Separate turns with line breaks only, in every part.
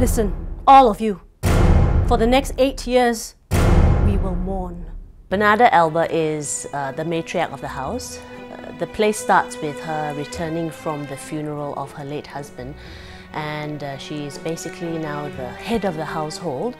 Listen, all of you. For the next 8 years, we will mourn. Bernarda Alba is the matriarch of the house. The play starts with her returning from the funeral of her late husband, and she is basically now the head of the household,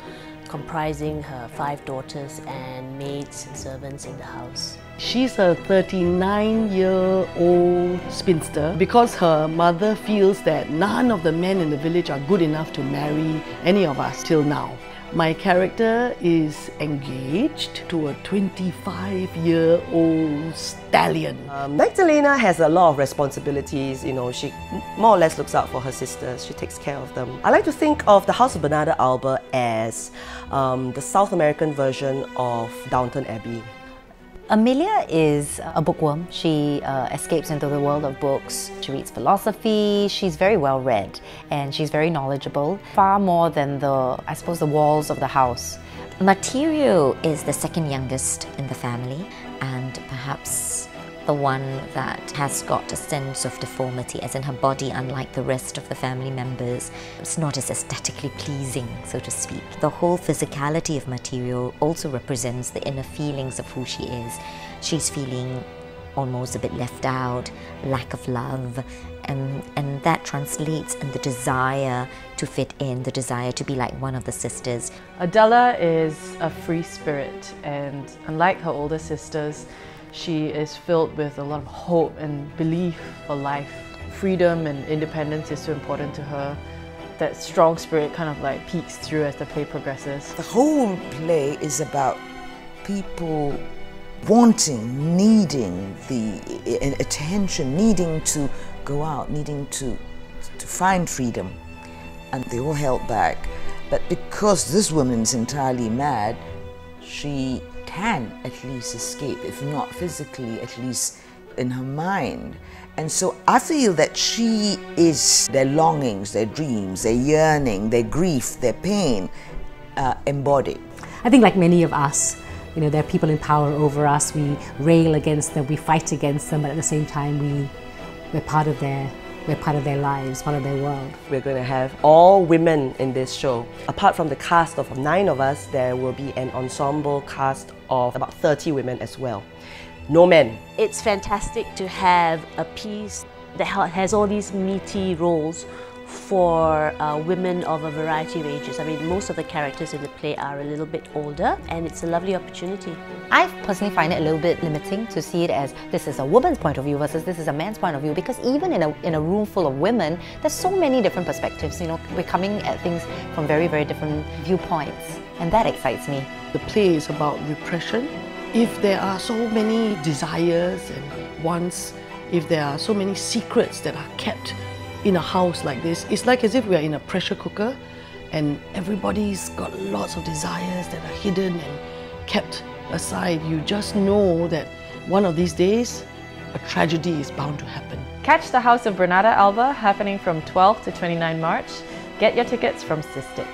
comprising her 5 daughters and maids and servants in the house.
She's a 39-year-old spinster because her mother feels that none of the men in the village are good enough to marry any of us till now. My character is engaged to a 25-year-old stallion.
Magdalena has a lot of responsibilities. You know, she more or less looks out for her sisters. She takes care of them. I like to think of the House of Bernarda Alba as the South American version of Downton Abbey.
Amelia is a bookworm. She escapes into the world of books. She reads philosophy. She's very well read and she's very knowledgeable, far more than the walls of the house.
Martirio is the second youngest in the family and perhaps the one that has got a sense of deformity, as in her body, unlike the rest of the family members, it's not as aesthetically pleasing, so to speak. The whole physicality of Martirio also represents the inner feelings of who she is. She's feeling almost a bit left out, lack of love, and that translates in the desire to fit in, the desire to be like one of the sisters.
Adela is a free spirit, and unlike her older sisters, she is filled with a lot of hope and belief for life. Freedom and independence is so important to her. That strong spirit kind of like peeks through as the play progresses.
The whole play is about people wanting, needing the attention, needing to go out, needing to find freedom. And they all held back. But because this woman's entirely mad, she can at least escape, if not physically, at least in her mind. And so I feel that she is their longings, their dreams, their yearning, their grief, their pain embodied.
I think like many of us, you know, there are people in power over us. We rail against them, we fight against them, but at the same time we're part of their lives, part of their world.
We're going to have all women in this show. Apart from the cast of 9 of us, there will be an ensemble cast of about 30 women as well. No men.
It's fantastic to have a piece that has all these meaty roles for women of a variety of ages. I mean, most of the characters in the play are a little bit older, and it's a lovely opportunity.
I personally find it a little bit limiting to see it as this is a woman's point of view versus this is a man's point of view, because even in a room full of women, there's so many different perspectives. You know, we're coming at things from very, very different viewpoints, and that excites me.
The play is about repression. If there are so many desires and wants, if there are so many secrets that are kept in a house like this, it's like as if we're in a pressure cooker and everybody's got lots of desires that are hidden and kept aside. You just know that one of these days a tragedy is bound to happen.
Catch the House of Bernarda Alba happening from 12 to 29 March. Get your tickets from Sistit.